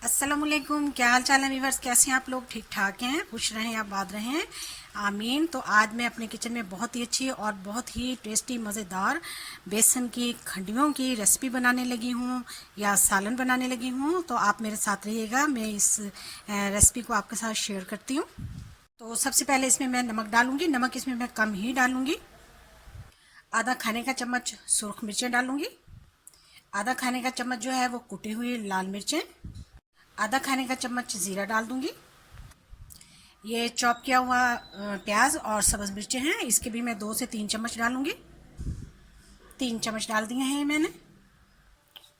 अस्सलामुअलैकुम, क्या हाल चाल है व्यूअर्स। कैसे हैं आप लोग? ठीक ठाक हैं, खुश रहें, आबाद रहें, आमीन। तो आज मैं अपने किचन में बहुत ही अच्छी और बहुत ही टेस्टी मज़ेदार बेसन की खंडियों की रेसिपी बनाने लगी हूँ या सालन बनाने लगी हूँ। तो आप मेरे साथ रहिएगा, मैं इस रेसिपी को आपके साथ शेयर करती हूँ। तो सबसे पहले इसमें मैं नमक डालूंगी। नमक इसमें मैं कम ही डालूंगी। आधा खाने का चम्मच सुरख मिर्चें डालूंगी। आधा खाने का चम्मच जो है वो कुटी हुई लाल मिर्चें। आधा खाने का चम्मच ज़ीरा डाल दूंगी। ये चॉप किया हुआ प्याज और सब्ज़ मिर्चें हैं, इसके भी मैं 2 से 3 चम्मच डालूंगी। 3 चम्मच डाल दिए हैं मैंने।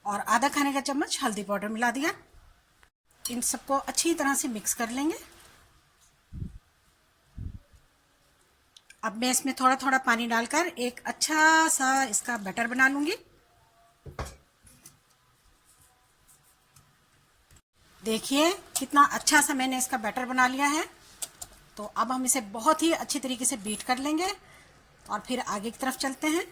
और आधा खाने का चम्मच हल्दी पाउडर मिला दिया। इन सबको अच्छी तरह से मिक्स कर लेंगे। अब मैं इसमें थोड़ा थोड़ा पानी डालकर एक अच्छा सा इसका बैटर बना लूंगी। देखिए कितना अच्छा सा मैंने इसका बैटर बना लिया है। तो अब हम इसे बहुत ही अच्छी तरीके से बीट कर लेंगे और फिर आगे की तरफ चलते हैं।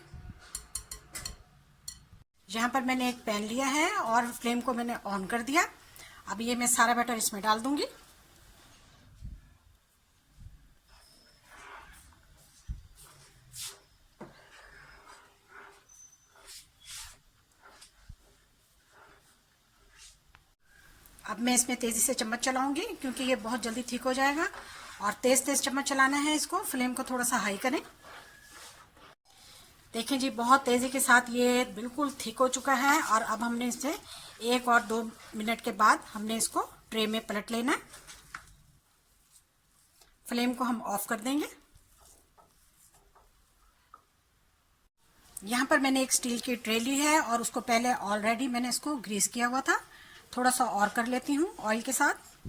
यहाँ पर मैंने एक पैन लिया है और फ्लेम को मैंने ऑन कर दिया। अब ये मैं सारा बैटर इसमें डाल दूंगी। अब मैं इसमें तेज़ी से चम्मच चलाऊंगी क्योंकि ये बहुत जल्दी ठीक हो जाएगा। और तेज़ तेज़ चम्मच चलाना है इसको। फ्लेम को थोड़ा सा हाई करें। देखें जी, बहुत तेज़ी के साथ ये बिल्कुल थिक हो चुका है। और अब हमने इसे 1 और 2 मिनट के बाद हमने इसको ट्रे में पलट लेना है। फ्लेम को हम ऑफ कर देंगे। यहाँ पर मैंने एक स्टील की ट्रे ली है और उसको पहले ऑलरेडी मैंने इसको ग्रीस किया हुआ था। थोड़ा सा और कर लेती हूँ ऑयल के साथ।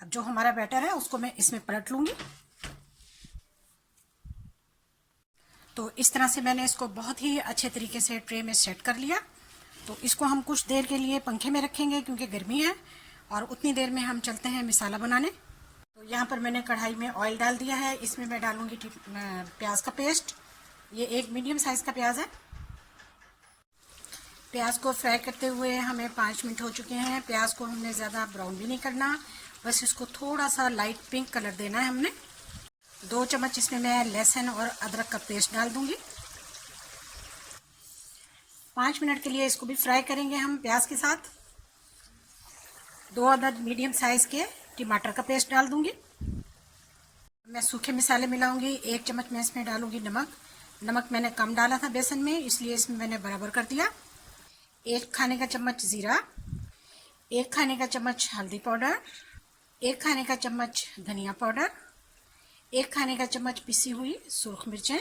अब जो हमारा बैटर है उसको मैं इसमें पलट लूँगी। तो इस तरह से मैंने इसको बहुत ही अच्छे तरीके से ट्रे में सेट कर लिया। तो इसको हम कुछ देर के लिए पंखे में रखेंगे क्योंकि गर्मी है। और उतनी देर में हम चलते हैं मसाला बनाने। तो यहाँ पर मैंने कढ़ाई में ऑयल डाल दिया है। इसमें मैं डालूँगी प्याज का पेस्ट। ये एक मीडियम साइज़ का प्याज है। प्याज को फ्राई करते हुए हमें 5 मिनट हो चुके हैं। प्याज को हमने ज़्यादा ब्राउन भी नहीं करना, बस इसको थोड़ा सा लाइट पिंक कलर देना है हमने। 2 चम्मच इसमें मैं लहसुन और अदरक का पेस्ट डाल दूंगी। 5 मिनट के लिए इसको भी फ्राई करेंगे हम प्याज के साथ। 2 अदद मीडियम साइज़ के टमाटर का पेस्ट डाल दूंगी। मैं सूखे मसाले मिलाऊंगी। 1 चम्मच मैं इसमें डालूंगी नमक। नमक मैंने कम डाला था बेसन में, इसलिए इसमें मैंने बराबर कर दिया। 1 खाने का चम्मच ज़ीरा। 1 खाने का चम्मच हल्दी पाउडर। 1 खाने का चम्मच धनिया पाउडर। 1 खाने का चम्मच पिसी हुई सुरख मिर्चें।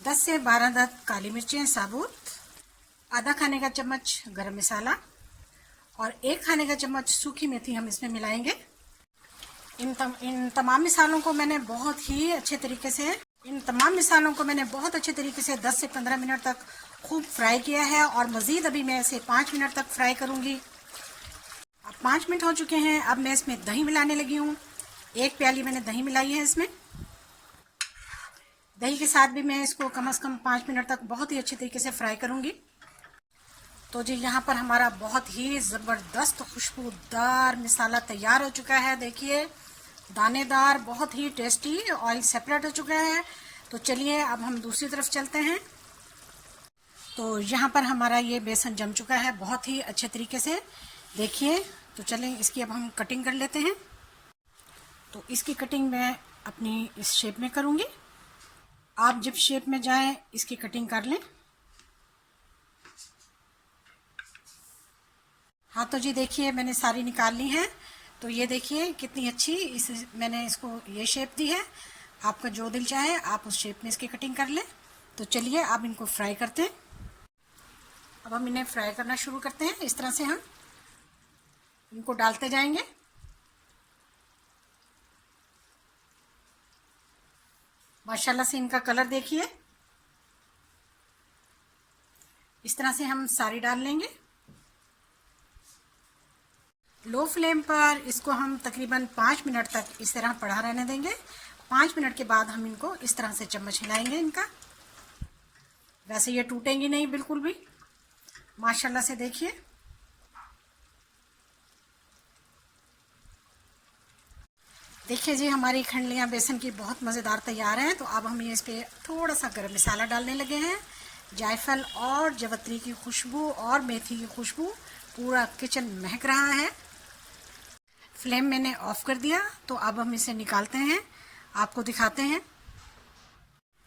10 से 12 दांत काली मिर्चें साबुत। आधा खाने का चम्मच गरम मसाला और 1 खाने का चम्मच सूखी मेथी हम इसमें मिलाएंगे। इन तमाम मसालों को मैंने बहुत ही अच्छे तरीके से 10 से 15 मिनट तक खूब फ्राई किया है। और मज़ीद अभी मैं इसे 5 मिनट तक फ्राई करूंगी। अब 5 मिनट हो चुके हैं। अब मैं इसमें दही मिलाने लगी हूँ। 1 प्याली मैंने दही मिलाई है इसमें। दही के साथ भी मैं इसको कम से कम 5 मिनट तक बहुत ही अच्छे तरीके से फ्राई करूंगी। तो जी यहाँ पर हमारा बहुत ही ज़बरदस्त खुशबूदार मसाला तैयार हो चुका है। देखिए दानेदार, बहुत ही टेस्टी, ऑयल सेपरेट हो चुका है। तो चलिए अब हम दूसरी तरफ चलते हैं। तो यहाँ पर हमारा ये बेसन जम चुका है बहुत ही अच्छे तरीके से। देखिए, तो चलें इसकी अब हम कटिंग कर लेते हैं। तो इसकी कटिंग मैं अपनी इस शेप में करूँगी। आप जब शेप में जाएं इसकी कटिंग कर लें। हाँ तो जी देखिए मैंने सारी निकाल ली है। तो ये देखिए कितनी अच्छी मैंने इसको ये शेप दी है। आपका जो दिल चाहे आप उस शेप में इसकी कटिंग कर लें। तो चलिए अब इनको फ्राई करते हैं। अब हम इन्हें फ्राई करना शुरू करते हैं। इस तरह से हम इनको डालते जाएंगे। माशाल्लाह से इनका कलर देखिए। इस तरह से हम सारी डाल लेंगे। लो फ्लेम पर इसको हम तकरीबन 5 मिनट तक इस तरह पड़ा रहने देंगे। 5 मिनट के बाद हम इनको इस तरह से चम्मच हिलाएंगे इनका। वैसे ये टूटेंगी नहीं बिल्कुल भी। माशाल्लाह से देखिए देखिए जी, हमारी खंडलियाँ बेसन की बहुत मज़ेदार तैयार हैं। तो अब हम इस पे थोड़ा सा गरम मसाला डालने लगे हैं। जायफल और जवत्री की खुशबू और मेथी की खुशबू, पूरा किचन महक रहा है। फ्लेम मैंने ऑफ कर दिया। तो अब हम इसे निकालते हैं, आपको दिखाते हैं।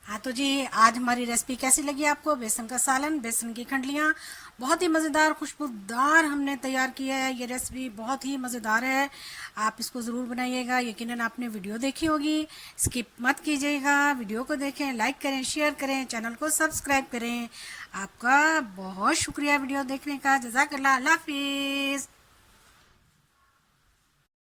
हाँ तो जी, आज हमारी रेसिपी कैसी लगी आपको? बेसन का सालन, बेसन की खंडलियाँ, बहुत ही मज़ेदार खुशबूदार हमने तैयार किया है। ये रेसिपी बहुत ही मज़ेदार है, आप इसको ज़रूर बनाइएगा। यकीनन आपने वीडियो देखी होगी, स्किप मत कीजिएगा। वीडियो को देखें, लाइक करें, शेयर करें, चैनल को सब्सक्राइब करें। आपका बहुत शुक्रिया वीडियो देखने का। जज़ाकल्लाह, अल्लाह हाफिज़।